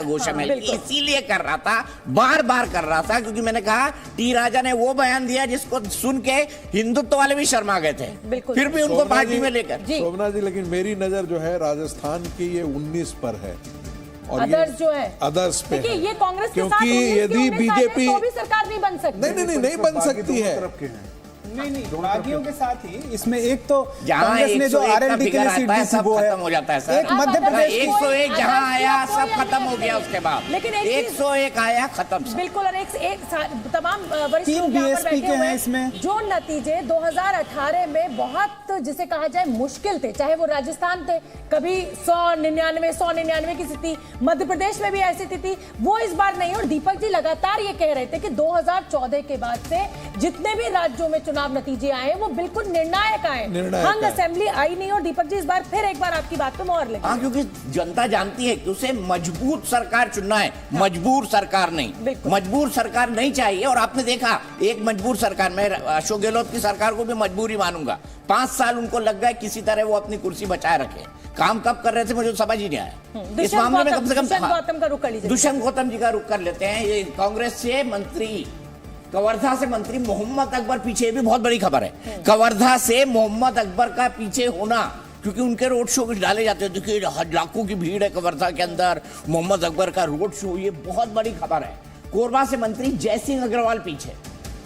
गोशामेल इसीलिए कर रहा था, बार बार कर रहा था, क्योंकि मैंने कहा टी राजा ने वो बयान दिया जिसको सुन के हिंदुत्व वाले भी शर्मा गए थे, फिर भी उनको पार्टी में लेकर। शोभना जी, लेकिन मेरी नजर जो है राजस्थान की ये 19 पर है और अदर्स जो है अदर्स पे है। ये कांग्रेस के साथ क्योंकि यदि बीजेपी तो भी सरकार नहीं बन सकती। नहीं बन सकती है। नहीं बागियों के साथ ही इसमें एक तो जहां कांग्रेस ने जो आरएलडी के लिए सीट दी सब वो है, खत्म हो जाता है सर। एक मध्य प्रदेश 101 जहां आया सब खत्म हो गया, उसके बाद लेकिन 101 आया खत्म। बिल्कुल, और एक तमाम वरिष्ठ तीन लोग यहाँ पर बीएसपी बैठे के हुए हैं इसमें। जो नतीजे 2018 में बहुत जिसे कहा जाए मुश्किल थे, चाहे वो राजस्थान थे, कभी 199 की स्थिति, मध्य प्रदेश में भी ऐसी थी, वो इस बार नहीं। और दीपक जी लगातार ये कह रहे थे कि 2014 के बाद से जितने भी राज्यों में चुनाव नतीजे आए वो बिल्कुल निर्णायक आए, हंग असेंबली आई नहीं। और दीपक जी इस बार फिर एक बार आपकी बात पे मोहर लगी। हाँ, क्योंकि जनता जानती है कि उसे मजबूत सरकार चुनना है, मजबूर सरकार नहीं। मजबूर सरकार नहीं चाहिए। और आपने देखा एक मजबूर सरकार, मैं अशोक गहलोत की सरकार को भी मजबूर ही मानूंगा। 5 साल उनको लग गए किसी तरह वो अपनी कुर्सी बचाए रखे। काम कब कर रहे थे मुझे समझ ही नहीं आया। इस मामले में कम से कम दुष्यंत गौतम जी का रुख कर लेते हैं। ये कांग्रेस से मंत्री, कवर्धा से मंत्री मोहम्मद अकबर पीछे, भी बहुत बड़ी खबर है, कवर्धा से मोहम्मद अकबर का पीछे होना, क्योंकि उनके रोड शो डाले जाते हैं। देखिए लाखों की भीड़ है कवर्धा के अंदर, मोहम्मद अकबर का रोड शो, ये बहुत बड़ी खबर है। कोरबा से मंत्री जयसिंह अग्रवाल पीछे,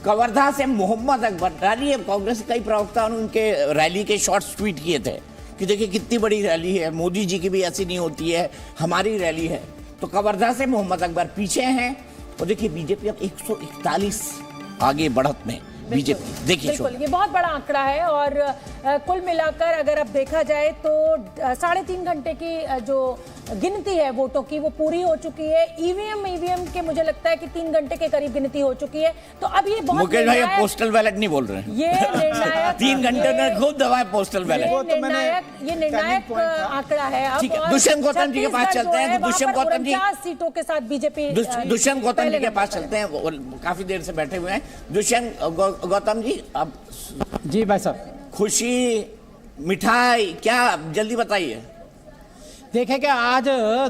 कवर्धा से मोहम्मद अकबर। रैली है, कांग्रेस के कई प्रवक्ता ने उनके रैली के शॉर्ट्स ट्वीट किए थे कि देखिए कितनी बड़ी रैली है, मोदी जी की भी ऐसी नहीं होती है, हमारी रैली है। तो कवर्धा से मोहम्मद अकबर पीछे हैं। और देखिए बीजेपी अब 141 आगे बढ़त में बीजेपी, देखिए बिल्कुल ये बहुत बड़ा आंकड़ा है। और कुल मिलाकर अगर अब देखा जाए तो 3.5 घंटे की जो गिनती है वोटों की वो पूरी हो चुकी है। ईवीएम के मुझे लगता है कि 3 घंटे के करीब गिनती हो चुकी है। तो अब ये बहुत मुकेश भाई पोस्टल बैलेट नहीं बोल रहे हैं, ये निर्णायक 3 घंटे में खूब दबाए पोस्टल बैलेट। ये निर्णायक आंकड़ा है। अब दुष्यंत गौतम जी के पास चलते हैं। दुष्यंत गौतम जी 50 सीटों के साथ बीजेपी, दुष्यंत गौतम जी के पास चलते हैं, काफी देर से बैठे हुए हैं। दुष्यंत गौतम जी, अब जी भाई साहब, खुशी मिठाई क्या, जल्दी बताइए। देखें कि आज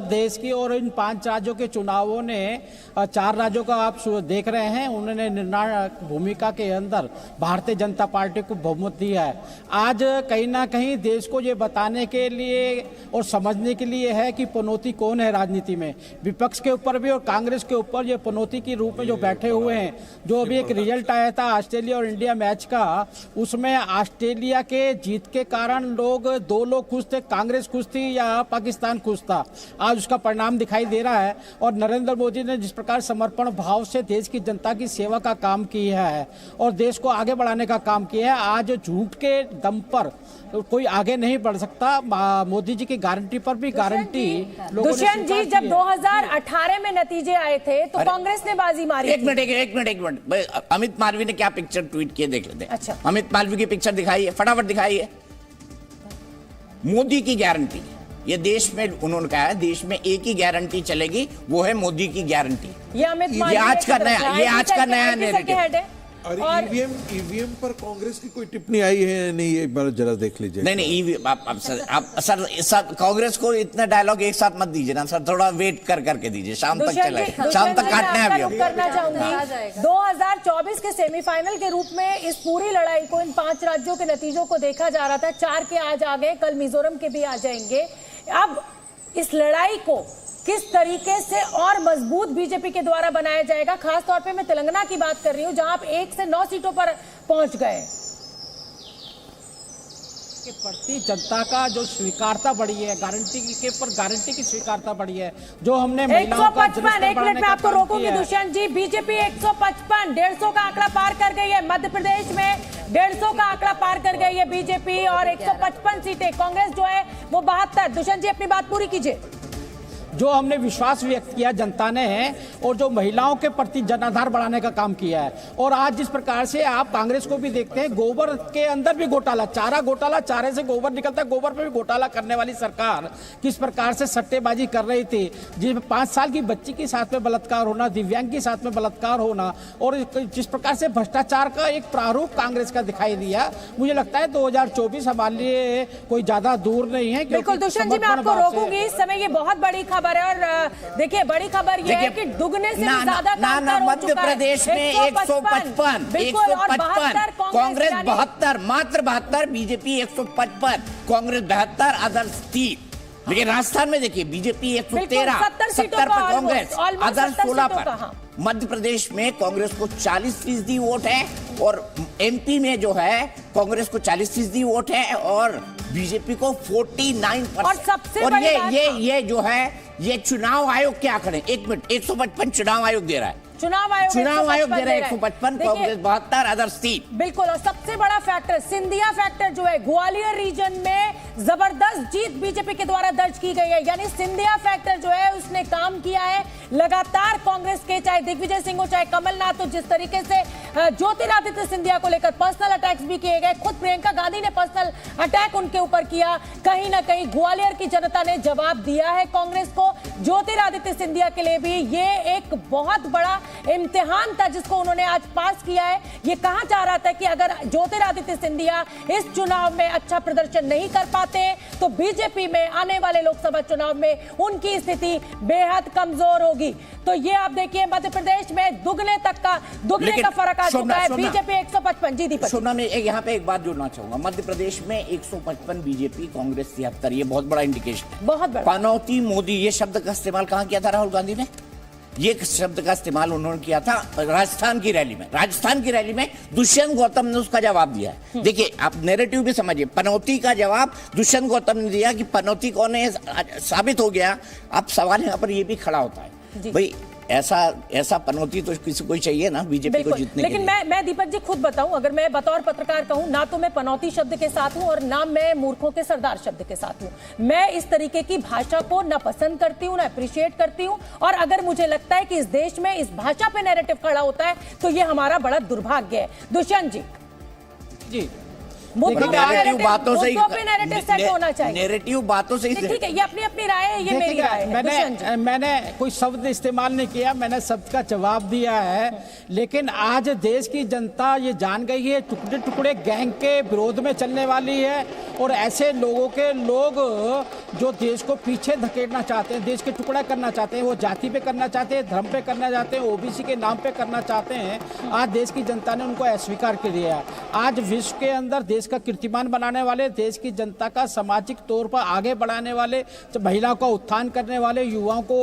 देश की और इन 5 राज्यों के चुनावों ने 4 राज्यों का आप देख रहे हैं, उन्होंने निर्णायक भूमिका के अंदर भारतीय जनता पार्टी को बहुमत दिया है। आज कहीं ना कहीं देश को ये बताने के लिए और समझने के लिए है कि पनौती कौन है राजनीति में, विपक्ष के ऊपर भी और कांग्रेस के ऊपर ये पनौती के रूप में जो बैठे हुए हैं। जो अभी एक रिजल्ट आया था ऑस्ट्रेलिया और इंडिया मैच का, उसमें ऑस्ट्रेलिया के जीत के कारण दो लोग खुश थे, कांग्रेस खुश थी या पाकिस्तान खुश था। आज उसका परिणाम दिखाई दे रहा है। और नरेंद्र मोदी ने जिस प्रकार समर्पण भाव से देश की जनता की सेवा का काम किया है और देश को आगे बढ़ाने का काम किया है, आज झूठ के दम पर कोई आगे नहीं बढ़ सकता। मोदी जी की गारंटी पर भी गारंटी। दुष्यंत जी, जब 2018 में नतीजे आए थे तो कांग्रेस ने बाजी मारी। एक मिनट, अमित मालवीय ने क्या पिक्चर ट्वीट किए देख लेते हैं। अच्छा, अमित मालवीय की पिक्चर दिखाइए, फटाफट दिखाइए। मोदी की गारंटी, ये देश में उन्होंने कहा है देश में एक ही गारंटी चलेगी, वो है मोदी की गारंटी। ये अमित ये आज का नया नैरेटिव है। और ईवीएम पर कांग्रेस की कोई टिप्पणी आई है नहीं, एक बार जरा देख लीजिए। नहीं ईवीएम, आप सर कांग्रेस को इतना डायलॉग एक साथ मत दीजिए ना सर, थोड़ा वेट करके दीजिए, शाम तक चले, शाम तक काटना है अभी। करना चाहूंगी 2024 के सेमीफाइनल के रूप में इस पूरी लड़ाई को, इन 5 राज्यों के नतीजों को देखा जा रहा था। 4 के आज आ गए, कल मिजोरम के भी आ जाएंगे। अब इस लड़ाई को किस तरीके से और मजबूत बीजेपी के द्वारा बनाया जाएगा, खासतौर पे मैं तेलंगाना की बात कर रही हूं जहां आप 1 से 9 सीटों पर पहुंच गए। के प्रति जनता का जो स्वीकारता बढ़ी है, गारंटी की स्वीकारता बढ़ी है, जो हमने 155, एक मिनट में आपको रोकूंगी दुष्यंत जी। बीजेपी 155, 150 का आंकड़ा पार कर गई है। मध्य प्रदेश में 150 का आंकड़ा पार कर गई है बीजेपी और 155 सीटें। कांग्रेस जो है वो 72। दुष्यंत जी अपनी बात पूरी कीजिए। जो हमने विश्वास व्यक्त किया जनता ने और जो महिलाओं के प्रति जनाधार बढ़ाने का काम किया है। और आज जिस प्रकार से आप कांग्रेस को भी देखते हैं, गोबर के अंदर भी घोटाला, चारा घोटाला, चारे से गोबर निकलता है, गोबर पे भी घोटाला करने वाली सरकार किस प्रकार से सट्टेबाजी कर रही थी। जिस 5 साल की बच्ची के साथ में बलात्कार होना, दिव्यांग के साथ में बलात्कार होना और जिस प्रकार से भ्रष्टाचार का एक प्रारूप कांग्रेस का दिखाई दिया, मुझे लगता है 2024 हमारे लिए कोई ज्यादा दूर नहीं है। बिल्कुल दुष्यंत जी, मैं आपको रोकूंगी। इस समय ये बहुत बड़ी खबर खबर है। और देखिए बड़ी खबर यह है कि दुगने से भी ज्यादा मध्य प्रदेश में 155, कांग्रेस 72, मात्र 72, बीजेपी 155, कांग्रेस 72, अदर्स 3। लेकिन राजस्थान में देखिए बीजेपी 113, 70 पर कांग्रेस, अदर्स 16 पर। मध्य प्रदेश में कांग्रेस को 40% वोट है और एमपी में जो है कांग्रेस को 40% वोट है और बीजेपी को 49%। और सबसे और ये जो है ये चुनाव आयोग क्या करें, 1 मिनट, 155 चुनाव आयोग दे रहा है, चुनाव आयोग दे रहा है 155, कांग्रेस 72, अदर्स 3। बिल्कुल। और सबसे बड़ा फैक्टर सिंधिया फैक्टर जो है, ग्वालियर रीजन में जबरदस्त जीत बीजेपी के द्वारा दर्ज की गई है। यानी सिंधिया फैक्टर जो है उसने काम किया है लगातार। कांग्रेस के चाहे दिग्विजय सिंह हो चाहे कमलनाथ हो, जिस तरीके से ज्योतिरादित्य सिंधिया को लेकर पर्सनल अटैक्स भी किए गए, खुद प्रियंका गांधी ने पर्सनल अटैक उनके ऊपर किया। कहीं ना कहीं ग्वालियर की जनता ने जवाब दिया है कांग्रेस को। ज्योतिरादित्य सिंधिया के लिए भी ये एक बहुत बड़ा इम्तिहान था जिसको उन्होंने आज पास किया है। ये कहा जा रहा था कि अगर ज्योतिरादित्य सिंधिया इस चुनाव में अच्छा प्रदर्शन नहीं कर पाते तो बीजेपी में आने वाले लोकसभा चुनाव में उनकी स्थिति बेहद कमजोर होगी। तो ये आप देखिए मध्य प्रदेश में दुगने का फर्क आ चुका है। बीजेपी 155। जी दीपक। सोना में यहाँ पे एक बात जोड़ना चाहूंगा, मध्य प्रदेश में 155 बीजेपी, कांग्रेस 73, ये बहुत बड़ा इंडिकेशन है, बहुत बड़ा। पनौती मोदी, ये शब्द का इस्तेमाल कहाँ किया था राहुल गांधी ने? ये शब्द का इस्तेमाल उन्होंने किया था राजस्थान की रैली में दुष्यंत गौतम ने उसका जवाब दिया है। देखिए आप नैरेटिव भी समझिए, पनौती का जवाब दुष्यंत गौतम ने दिया कि पनौती कौन है साबित हो गया। अब सवाल यहाँ पर ये भी खड़ा होता है, भाई ऐसा पनौती तो किसी को चाहिए ना बीजेपी को जीतने के लिए। लेकिन मैं दीपक जी खुद बताऊं, अगर मैं बतौर पत्रकार कहूं, ना तो मैं पनौती शब्द के साथ हूं और ना मैं मूर्खों के सरदार शब्द के साथ हूं। मैं इस तरीके की भाषा को ना पसंद करती हूं ना अप्रिशिएट करती हूं। और अगर मुझे लगता है कि इस देश में इस भाषा पे नैरेटिव खड़ा होता है तो ये हमारा बड़ा दुर्भाग्य है। दुष्यंत जी नैरेटिव बातों से नैरेटिव सेट होना चाहिए, नैरेटिव बातों से ठीक है, ये अपनी राय है, ये मेरी राय है। मैंने कोई शब्द इस्तेमाल नहीं किया, मैंने शब्द का जवाब दिया है। लेकिन आज देश की जनता ये जान गई है टुकड़े टुकड़े गैंग के विरोध में चलने वाली है और ऐसे लोग जो देश को पीछे धकेलना चाहते हैं, देश के टुकड़ा करना चाहते हैं, वो जाति पे करना चाहते हैं, धर्म पे करना चाहते हैं, ओबीसी के नाम पे करना चाहते हैं, आज देश की जनता ने उनको अस्वीकार कर दिया। आज विश्व के अंदर देश का कीर्तिमान बनाने वाले, देश की जनता का सामाजिक तौर पर आगे बढ़ाने वाले, महिलाओं का उत्थान करने वाले, युवाओं को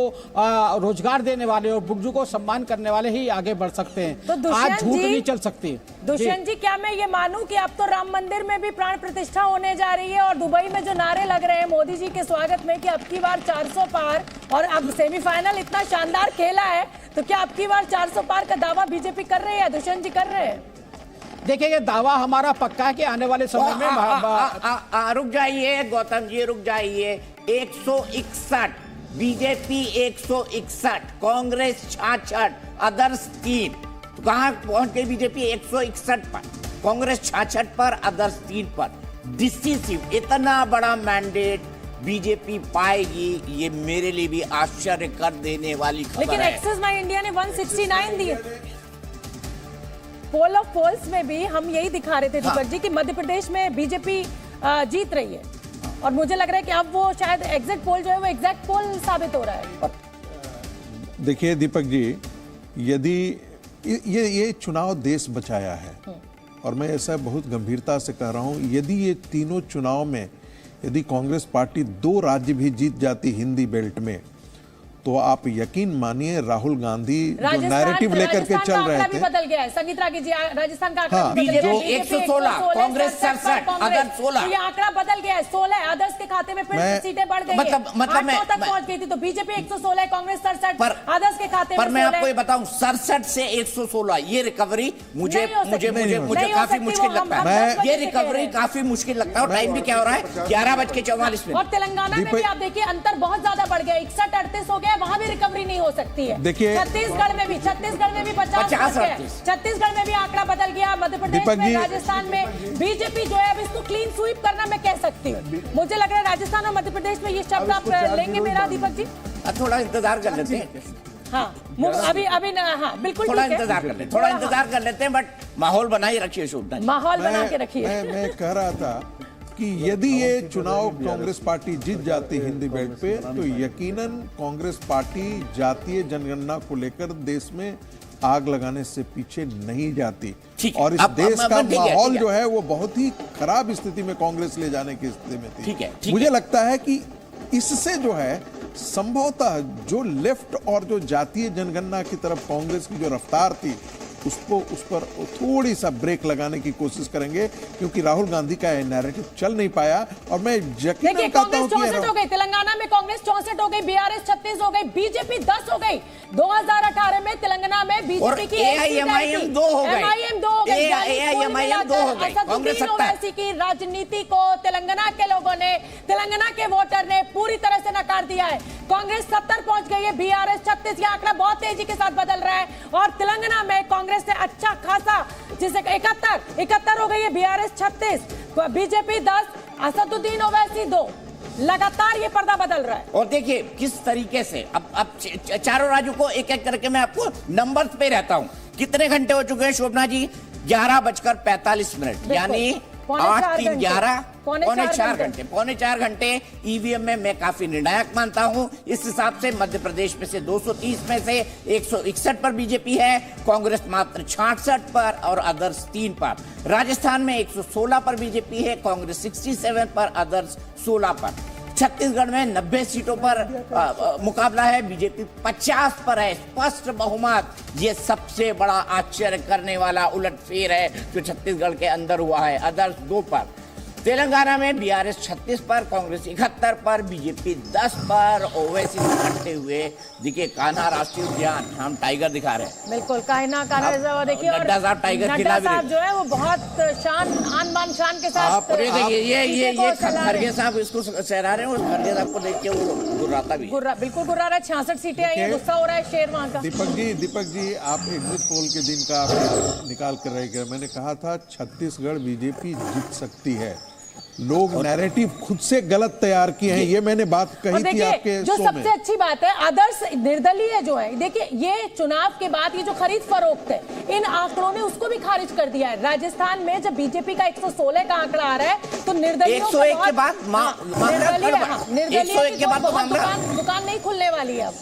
रोजगार देने वाले और बुजुर्गों को सम्मान करने वाले ही आगे बढ़ सकते हैं। तो आज झूठ नहीं चल सकती। दुष्यंत जी, क्या मैं ये मानूं कि अब तो राम मंदिर में भी प्राण प्रतिष्ठा होने जा रही है और दुबई में जो नारे लग रहे हैं मोदी जी के स्वागत में कि अब की बार 400 पार, और अब सेमीफाइनल इतना शानदार खेला है, तो क्या अब की बार 400 पार का दावा बीजेपी कर रही है? दुष्यंत जी कर रहे हैं? देखिए दावा हमारा पक्का है कि आने वाले समय में रुक जाइए गौतम जी, रुक जाइए। 161, बीजेपी 161, कांग्रेस 66, अदर्स 3। तो कहां पहुंच गई बीजेपी? 161 पर, कांग्रेस 66 पर, अदर्स 3 पर। डिसिसिव इतना बड़ा मैंडेट बीजेपी पाएगी, ये मेरे लिए भी आश्चर्य कर देने वाली खबर है। लेकिन एक्सिस माई इंडिया ने 169 दिए। पोल ऑफ पोल्स में भी हम यही दिखा रहे थे दीपक जी कि मध्य प्रदेश में बीजेपी जीत रही है और मुझे लग रहा है कि अब वो शायद एग्जिट पोल जो है वो एग्जैक्ट पोल साबित हो रहा है। देखिए दीपक जी, यदि ये चुनाव देश बचाया है और मैं ऐसा बहुत गंभीरता से कह रहा हूं, यदि ये तीनों चुनाव में यदि कांग्रेस पार्टी 2 राज्य भी जीत जाती हिंदी बेल्ट में, तो आप यकीन मानिए राहुल गांधी जो नैरेटिव लेकर के चल रहे थे, बदल गया है। संगीत रागी जी, राजस्थान का आंकड़ा बीजेपी 116, कांग्रेस 67, अदर्स 16। ये आंकड़ा बदल गया है, 16 अदर्स के खाते में फिर सीटें बढ़ गई, मतलब 800 तक पहुंच गई थी। तो बीजेपी 116, कांग्रेस 67, अदर्स के खाते में। पर मैं आपको ये बताऊं, 67 से 116 ये रिकवरी मुझे काफी मुश्किल लगता है। ये रिकवरी काफी मुश्किल लगता है और टाइम भी क्या हो रहा है? 11:44। और तेलंगाना में भी आप देखिए अंतर बहुत ज्यादा बढ़ गया, 61-38 हो गया, वहां भी रिकवरी नहीं हो सकती है। देखिए छत्तीसगढ़ में भी 50, छत्तीसगढ़ में भी आंकड़ा बदल गया। मध्य प्रदेश में, राजस्थान में बीजेपी जो है अब इसको क्लीन स्वीप करना मैं कह सकती हूँ। मुझे लग रहा है राजस्थान और मध्य प्रदेश में ये शब्द आप लेंगे मेरा दीपक जी? थोड़ा इंतजार कर लेते हैं। हाँ अभी हाँ बिल्कुल थोड़ा इंतजार कर लेते हैं, बट माहौल बनाए रखिए, शुभ माहौल बना के रखिए। मैं कह रहा था कि यदि ये चुनाव कांग्रेस पार्टी जीत जाती हिंदी बेल्ट पे, तो यकीनन कांग्रेस पार्टी जातीय जनगणना को लेकर देश में आग लगाने से पीछे नहीं जाती। ठीक, और इस अब देश का ठीक है, माहौल ठीक है। जो है वो बहुत ही खराब स्थिति में कांग्रेस ले जाने की स्थिति में थी। ठीक है, ठीक मुझे है। लगता है कि इससे जो है संभवतः जो लेफ्ट और जो जातीय जनगणना की तरफ कांग्रेस की जो रफ्तार थी उस पर थोड़ी सा ब्रेक लगाने की कोशिश करेंगे, क्योंकि राहुल गांधी का यह नैरेटिव चल नहीं पाया। और मैं यकीनन देखिए, कहता हूं कांग्रेस कि 64 हो गई, तेलंगाना में कांग्रेस 64 हो गई, बीआरएस 36 हो गई, बीजेपी 10 हो गई। 2018 में तेलंगाना में और बीजेपी की AIMIM 2 हो गए। एमआईएम 2 हो गई, AIMIM 2 हो गई, कांग्रेस सत्ता है। ओवैसी की राजनीति को तेलंगाना के लोगों ने, तेलंगाना के वोटर ने पूरी तरह से नकार दिया है। कांग्रेस 70 पहुंच गई है, बीआरएस 36। ये आंकड़ा बहुत तेजी के साथ बदल रहा है और तेलंगाना में कांग्रेस ने अच्छा खासा, जिसे 71 हो गई है, बीआरएस 36, बीजेपी 10, असदुद्दीन ओवैसी 2। लगातार ये पर्दा बदल रहा है। और देखिए किस तरीके से अब चारों राज्यों को एक एक करके मैं आपको नंबर्स पे रहता हूं। कितने घंटे हो चुके हैं शोभना जी? 11:45, यानी 8, 3, 11, पौने 4 घंटे। पौने 4 घंटे ईवीएम में मैं काफी निर्णायक मानता हूं। इस हिसाब से मध्य प्रदेश में से 230 में से 161 पर बीजेपी है, कांग्रेस मात्र 66 पर और अदर्स 3 पर। राजस्थान में 116 पर बीजेपी है, कांग्रेस 67 पर, अदर्स 16 पर। छत्तीसगढ़ में 90 सीटों पर मुकाबला है, बीजेपी 50 पर है, स्पष्ट बहुमत। ये सबसे बड़ा आश्चर्य करने वाला उलटफेर है जो छत्तीसगढ़ के अंदर हुआ है। अदर्स 2 पर। तेलंगाना में बीआरएस 36 पर, कांग्रेस 71 पर, बीजेपी 10 पर। ओवैसी से लड़ते हुए देखिए कान्हा राष्ट्रीय उद्यान, हम टाइगर दिखा रहे हैं। बिल्कुल, कान्हा देखिए, और नड्डा साहब टाइगर खिला भी साहब जो है वो बहुत आन बान शान के साथ। देखिए ये खरगे साहब इसको सहरा रहे हैं और खरगे साहब को देख के वो गुर्राता भी। बिल्कुल गुर्रा रहा है। 66 सीटें आई हैं, गुस्सा हो रहा है शेर वहां का। दीपक जी आप एग्जिट पोल के दिन का आप निकाल कर रह गए। मैंने कहा था छत्तीसगढ़ बीजेपी जीत सकती है। लोग नैरेटिव खुद से गलत तैयार किए हैं, ये मैंने बात कही थी आपके जो शो सबसे में। अच्छी बात है, आदर्श निर्दलीय जो है, देखिए ये चुनाव के बाद ये जो खरीद फरोख्त है, इन आंकड़ों ने उसको भी खारिज कर दिया है। राजस्थान में जब बीजेपी का 116 का आंकड़ा आ रहा है तो निर्दलीय 101 के बाद निर्दलीय के बाद दुकान नहीं खुलने वाली है अब।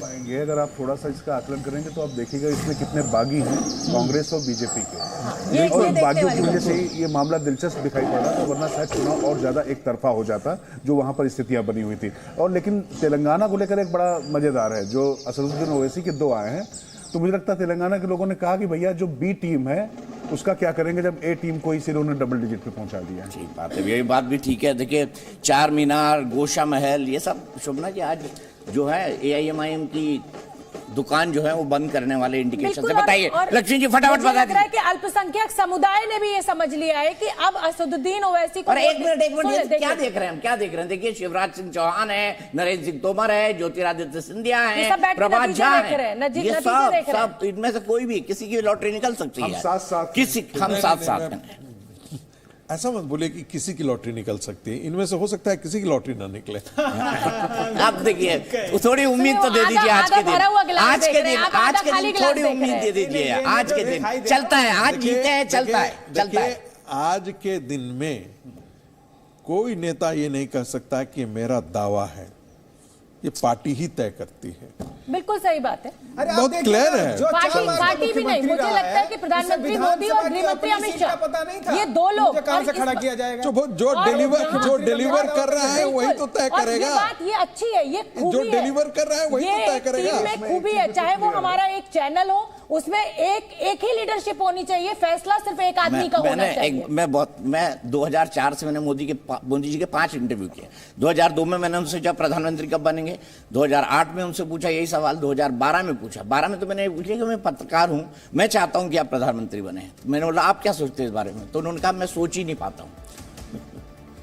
पाएंगे अगर आप थोड़ा सा इसका आकलन करेंगे तो आप देखिएगा इसमें कितने बागी हैं कांग्रेस और बीजेपी के। और बागियों की वजह से ही ये मामला दिलचस्प दिखाई पड़ रहा था, वरना शायद चुनाव और ज्यादा एक तरफा हो जाता जो वहां पर स्थितियां बनी हुई थी। और लेकिन तेलंगाना को लेकर एक बड़ा मजेदार है, जो असदुद्दीन ओवैसी के 2 आए हैं, तो मुझे लगता है तेलंगाना के लोगों ने कहा कि भैया जो बी टीम है उसका क्या करेंगे जब ए टीम को ही सिर्फ उन्होंने डबल डिजिट पे पहुंचा दिया। ठीक बात है, ये बात भी ठीक है। देखिए चार मीनार, गोशा महल, ये सब शोभना जी आज जो है AIMIM की दुकान जो है वो बंद करने वाले इंडिकेशन से। बताइए लक्ष्मी जी फटाफट बता दीजिए। कि अल्पसंख्यक समुदाय ने भी ये समझ लिया है कि अब असदुद्दीन ओवैसी को। और एक मिनट क्या देख रहे हैं हम, क्या देख रहे हैं? देखिए शिवराज सिंह चौहान है, नरेंद्र सिंह तोमर है, ज्योतिरादित्य सिंधिया है, प्रभात झा है, ये सब इनमें से कोई भी किसी की लॉटरी निकल सकती है। हम साथ साथ हैं। ऐसा मत बोलिए कि किसी की लॉटरी निकल सकती है, इनमें से हो सकता है किसी की लॉटरी ना निकले। आप देखिए थोड़ी उम्मीद तो दे दीजिए आज के दिन थोड़ी उम्मीद दे दीजिए। आज के दिन चलता है, आज जीते हैं, चलता है। आज के दिन में कोई नेता ये नहीं कह सकता कि ये मेरा दावा है, ये पार्टी ही तय करती है। बिल्कुल सही बात है, बहुत क्लियर है। पार्टी भी नहीं, मुझे लगता है कि प्रधानमंत्री मोदी और गृहमंत्री अमित शाह, ये 2 लोग कहां से खड़ा किया जाएगा। जो डिलीवर कर रहा है वही तो तय करेगा। ये बात ये अच्छी है, ये खूबी जो डिलीवर कर रहा है वही तो तय करेगा। टीम में खूबी है, चाहे वो हमारा एक चैनल हो, उसमें एक ही लीडरशिप होनी चाहिए, फैसला सिर्फ एक आदमी का होना चाहिए। मैं 2004 से मैंने मोदी जी के 5 इंटरव्यू किए। 2002 में मैंने उनसे जब प्रधानमंत्री कब बनेंगे, 2008 में उनसे पूछा यही सवाल, 2012 में पूछा। 12 में तो मैंने पूछा कि मैं पत्रकार हूं, मैं चाहता हूं कि आप प्रधानमंत्री बने। मैंने बोला आप क्या सोचते हैं इस बारे में, तो उन्होंने कहा मैं सोच ही नहीं पाता हूं।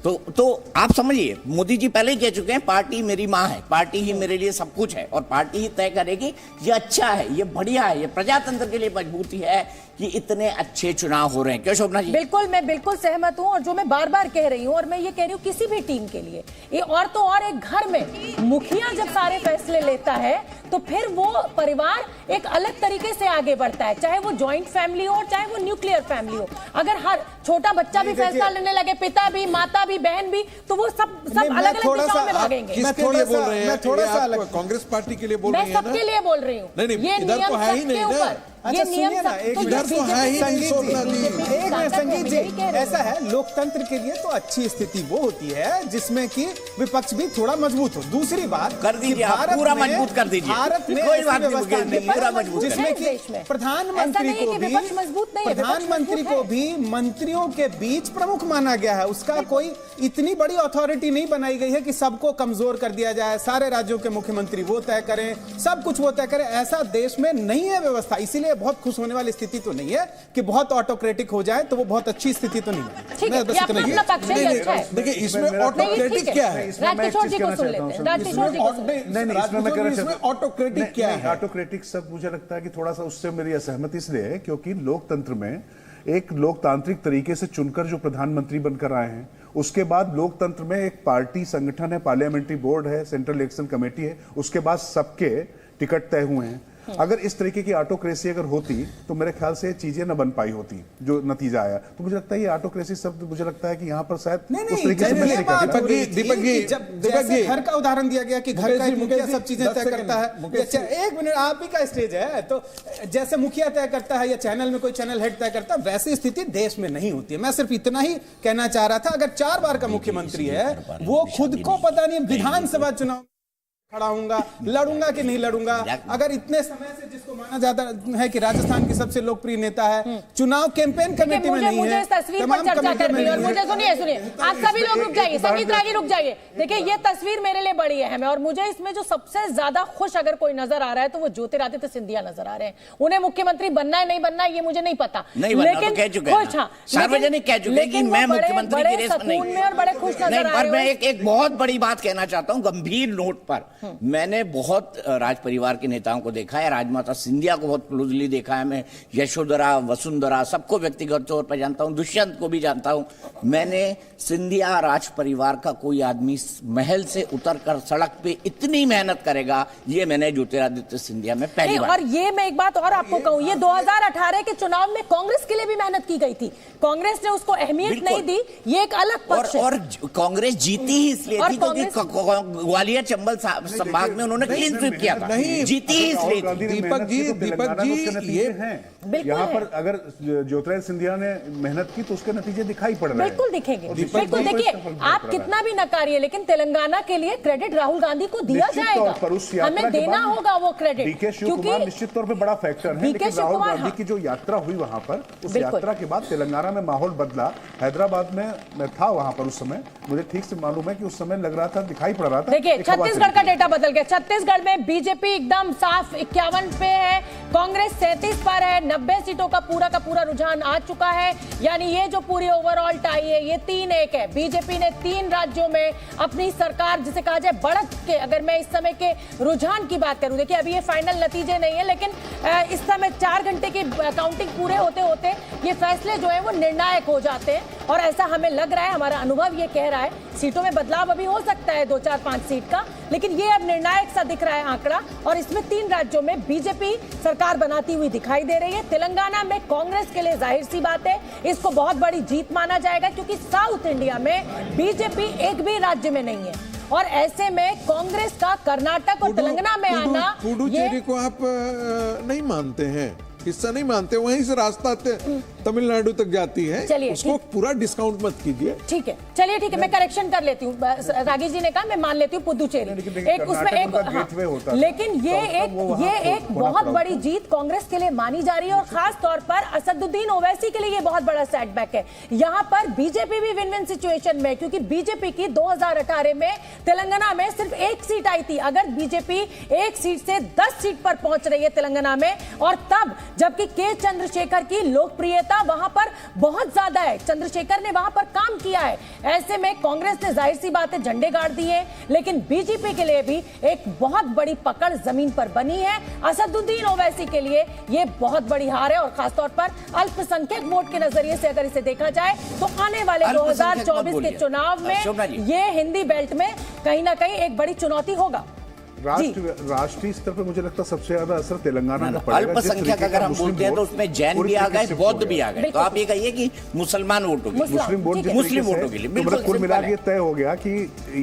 तो आप समझिए, मोदी जी पहले ही कह चुके हैं पार्टी मेरी माँ है, पार्टी ही मेरे लिए सब कुछ है और पार्टी ही तय करेगी। ये अच्छा है, ये बढ़िया है, ये प्रजातंत्र के लिए मजबूती है, कि इतने अच्छे चुनाव हो रहे हैं। क्यों शोभना जी? बिल्कुल, मैं बिल्कुल सहमत हूं, और जो मैं बार बार कह रही हूं, और मैं ये कह रही हूं किसी भी टीम के लिए, ये और तो और एक घर में मुखिया जब सारे फैसले लेता है तो फिर वो परिवार एक अलग तरीके से आगे बढ़ता है, चाहे वो जॉइंट फैमिली हो और चाहे वो न्यूक्लियर फैमिली हो। अगर हर छोटा बच्चा भी फैसला लेने लगे, पिता भी, माता भी, बहन भी, तो वो सब अलग अलग दिशाओं में भागेंगे। किसके लिए बोल रहे हैं? थोड़ा सा कांग्रेस पार्टी के लिए बोल रही मैं है ना? सबके लिए बोल रही हूँ। नहीं, ये इधर नियम तो है ही नहीं सबके ना। ऊपर, अच्छा, ये नियम सुनिए ना, सब- एक तो ये इधर तो है ही नहीं, संगीत शोभना जी। एक मिनट संगीत जी, ऐसा है लोकतंत्र के लिए तो अच्छी स्थिति वो होती है जिसमें कि विपक्ष भी थोड़ा मजबूत हो। दूसरी बात कर दीजिए, आप पूरा मजबूत कर दीजिए। भारत में कोई ऐसी बात नहीं, व्यवस्था मुकेश जी, नहीं है पूरा मजबूत कर जिसमें दीजिए। कि ऐसा प्रधानमंत्री नहीं है को कि भी विपक्ष मजबूत नहीं है, विपक्ष प्रधानमंत्री मजबूत को है। भी मंत्रियों के बीच प्रमुख माना गया है। उसका कोई इतनी बड़ी अथॉरिटी नहीं बनाई गई है कि सबको कमजोर कर दिया जाए, सारे राज्यों के मुख्यमंत्री वो तय करें, सब कुछ वो तय करें। ऐसा देश में नहीं है व्यवस्था, इसीलिए बहुत खुश होने वाली स्थिति तो नहीं है कि बहुत ऑटोक्रेटिक हो जाए, तो वो बहुत अच्छी स्थिति तो नहीं है। ठीक है, बस ये इतना ही अपना है। पक्ष है, ये अच्छा है। देखिए, इसमें मेरा- नहीं, ठीक ऑटोक्रेटिक है। क्या है? इसमें मैं एक राजकिशोर चीज जी को कहना सुन चाहता हूं, लेते हैं, सर। राजकिशोर जी को सुन लेते हैं। नहीं, इसमें मैं कहना इसमें चाहता हूं- ऑटोक्रेटिक क्या है? ऑटोक्रेटिक सब मुझे लगता है कि थोड़ा सा उससे मेरी असहमति इसलिए है क्योंकि लोकतंत्र में एक लोकतांत्रिक तरीके से चुनकर जो प्रधानमंत्री बनकर आए हैं, उसके बाद लोकतंत्र में एक पार्टी संगठन है, पार्लियामेंट्री बोर्ड है, सेंट्रल इलेक्शन कमेटी है, उसके बाद सबके टिकट तय हुए हैं। अगर इस तरीके की ऑटोक्रेसी अगर होती तो मेरे ख्याल से चीजें न बन पाई होती जो नतीजा आया। तो मुझे लगता है ये ऑटोक्रेसी शब्द मुझे लगता है कि यहाँ पर शायद उस तरीके से ये बात दीपक हो जी, रही थी दीपक जी, कि जब दीपक जैसे जी। घर का उदाहरण दिया गया कि घर मुकेश का जी, एक मुखिया मुकेश जी, सब चीजें 10 तय सेकंड, करता है। मुकेश जी। एक मिनट, आप ही का स्टेज है, तो जैसे मुखिया तय करता है या चैनल में कोई चैनल हेड तय करता है, वैसी स्थिति देश में नहीं होती है। मैं सिर्फ इतना ही कहना चाह रहा था। अगर 4 बार का मुख्यमंत्री है, वो खुद को पता नहीं विधानसभा चुनाव खड़ा हूंगा, लड़ूंगा कि नहीं लड़ूंगा। अगर इतने समय से जिसको माना जाता है कि राजस्थान की सबसे लोकप्रिय नेता है, चुनाव कैंपेन कमेटी में नहीं मुझे है, इस तस्वीर पर तमाम चर्चा कमेटियों में करनी है, और नहीं है। मुझे सुनिए, आप सभी लोग रुक जाइए, संगीत रागी रुक जाइए। देखिए, ये तस्वीर मेरे लिए बड़ी अहम है, और मुझे इसमें जो सबसे ज्यादा खुश अगर कोई नजर आ रहा है तो वो ज्योतिरादित्य सिंधिया नजर आ रहे हैं। उन्हें मुख्यमंत्री बनना है नहीं बनना है ये मुझे नहीं पता, नहीं बनना तो कह चुके हैं खुश, ना। हाँ, सार्वजनिक कह चुके हैं कि मैं मुख्यमंत्री की रेस में नहीं। सुकून में और बड़े खुश नजर नहीं, आ पर रहे मैं हैं। एक बहुत बड़ी बात कहना चाहता हूं गंभीर नोट पर। मैंने बहुत राज परिवार के नेताओं को देखा है, राजमाता सिंधिया को बहुत क्लोजली देखा है, मैं यशोधरा, वसुंधरा सबको व्यक्तिगत तौर पर जानता हूं, दुष्यंत को भी जानता हूं। मैंने सिंधिया राज परिवार का कोई आदमी महल से उतरकर सड़क पे इतनी मेहनत करेगा, ये मैंने ज्योतिरादित्य सिंधिया में पहली बार। और ये मैं एक बात और आपको कहूं, ये 2018 के चुनाव में कांग्रेस के लिए भी मेहनत की गई थी, कांग्रेस ने उसको अहमियत नहीं दी, ये एक अलग पक्ष है। और कांग्रेस जीती ही इसलिए और थी क्योंकि ग्वालियर चंबल संभाग में उन्होंने क्लीन स्वीप किया था, नहीं, जीती ही इसलिए थी। दीपक जी, ये बिल्कुल यहाँ है। पर अगर ज्योतिरादित्य सिंधिया ने मेहनत की तो उसके नतीजे दिखाई पड़ रहे हैं। बिल्कुल दिखेंगे, और बिल्कुल। देखिए, आप कितना भी नकारिए, लेकिन तेलंगाना के लिए क्रेडिट राहुल गांधी को दिया निश्चित तौर जाएगा, पर उस यात्रा हमें के देना बाद होगा वो क्रेडिट, डीके शिव कुमार निश्चित तौर पे बड़ा फैक्टर है, डीके लेकिन शिव राहुल कुमार, गांधी हाँ। की जो यात्रा हुई वहां पर, उस बिल्कुल। यात्रा के बाद तेलंगाना में माहौल बदला। हैदराबाद में मैं था वहां पर उस समय, मुझे ठीक से मालूम है कि उस समय लग रहा था, दिखाई पड़ रहा था। देखिए, एक हवा छत्तीसगढ़ का चली थी। डेटा बदल गया। छत्तीसगढ़ में बीजेपी एकदम साफ 51 पे है, कांग्रेस 37 पर है, 90 सीटों का पूरा रुझान आ चुका है। यानी ये जो पूरी ओवरऑल टाई है ये 3-1 है। बीजेपी ने 3 राज्यों में अपनी सरकार जिसे कहा जाए बढ़त के, अगर मैं इस समय के रुझान की बात करूं, देखिए अभी ये फाइनल नतीजे नहीं है, लेकिन इस समय 4 घंटे की काउंटिंग पूरे होते होते ये फैसले जो है वो निर्णायक हो जाते हैं, और ऐसा हमें लग रहा है, हमारा अनुभव ये कह रहा है। सीटों में बदलाव अभी हो सकता है 2, 4, 5 सीट का, लेकिन ये अब निर्णायक सा दिख रहा है आंकड़ा, और इसमें 3 राज्यों में बीजेपी सरकार बनाती हुई दिखाई दे रही है। तेलंगाना में कांग्रेस के लिए जाहिर सी बात है, इसको बहुत बड़ी जीत माना जाएगा, क्योंकि साउथ इंडिया में बीजेपी एक भी राज्य में नहीं है, और ऐसे में कांग्रेस का कर्नाटक और तेलंगाना में आना, पुडुचेरी को आप नहीं मानते हैं, हिस्सा नहीं मानते, वहीं से रास्ता तमिलनाडु तक जाती है। चलिए, उसको पूरा डिस्काउंट मत कीजिए। ठीक है, चलिए ठीक है, मैं करेक्शन कर लेती हूँ। रागी जी ने कहा, मैं मान लेती हूँ पुदुचेरी एक उसमें एक, हाँ, लेकिन ये एक बहुत बड़ी जीत कांग्रेस के लिए मानी जा रही है, और खास तौर पर असदुद्दीन ओवैसी के लिए ये बहुत बड़ा सेटबैक है। यहाँ पर बीजेपी भी विन विन सिचुएशन में, क्योंकि बीजेपी की 2018 में तेलंगाना में सिर्फ 1 सीट आई थी। अगर बीजेपी 1 सीट से 10 सीट पर पहुंच रही है तेलंगाना में, और तब जबकि के चंद्रशेखर की लोकप्रियता वहां पर बहुत ज्यादा है। चंद्रशेखर ने वहां पर काम किया है। ऐसे में कांग्रेस ने जाहिर सी बात है झंडे गाड़ दिए, लेकिन बीजेपी के लिए भी एक बहुत बड़ी पकड़ जमीन पर बनी है। असदुद्दीन ओवैसी के लिए यह बहुत बड़ी हार है और खासतौर पर अल्पसंख्यक वोट के नजरिए से अगर इसे देखा जाए तो आने वाले 2024 के चुनाव में यह हिंदी बेल्ट में कहीं ना कहीं एक बड़ी चुनौती होगा। राष्ट्रीय स्तर पर मुझे लगता है सबसे ज्यादा असर तेलंगाना का पड़ेगा। अल्पसंख्यक अगर हम बोलते हैं तो उसमें जैन भी आ गए, बौद्ध भी आ गए, तो आप ये कहिए कि मुसलमान वोटों के लिए, मुस्लिम वोटों के लिए कुल मिला के तय हो गया कि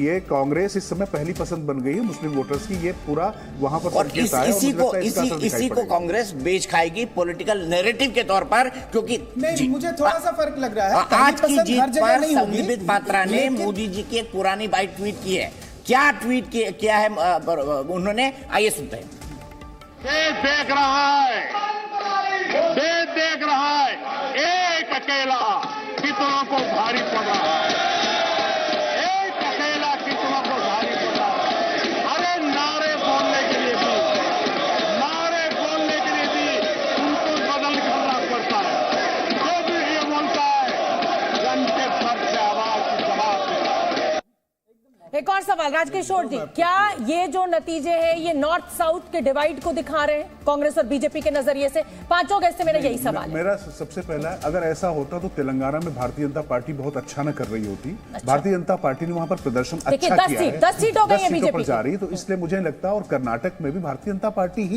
ये कांग्रेस इस समय पहली पसंद बन गई है मुस्लिम वोटर्स की। ये पूरा वहां पर और इसी को कांग्रेस बेच खाएगी पॉलिटिकल नैरेटिव के तौर पर, क्योंकि नहीं, मुझे थोड़ा सा फर्क लग रहा है। आज की जीत पर संदीप पात्रा ने मोदी जी की एक पुरानी बाइट ट्वीट की है। क्या ट्वीट किया है उन्होंने, आइए सुनते हैं। देश देख रहा है, देश देख रहा है, एक अकेला कितनों को भारी पड़ रहा है, एक अकेला कितनों को भारी पड़ रहा है। अरे नारे बोलने के लिए भी उनको बदल करना पड़ता है। जो भी ये बोलता है घंटे भर से आवाज की जवाब देता है। एक और सवाल राजकिशोर जी, क्या ये जो नतीजे हैं ये नॉर्थ साउथ के डिवाइड को दिखा रहे हैं कांग्रेस और बीजेपी के नजरिए से? पांचों गैस से मेरा यही सवाल है। मेरा सबसे पहला, अगर ऐसा होता तो तेलंगाना में भारतीय जनता पार्टी बहुत अच्छा न कर रही होती। भारतीय जनता पार्टी ने वहां पर प्रदर्शन अच्छा किया है, 10 सीट हो गई है बीजेपी पर जा रही है, तो इसलिए मुझे लगता है, और कर्नाटक में भी भारतीय जनता पार्टी ही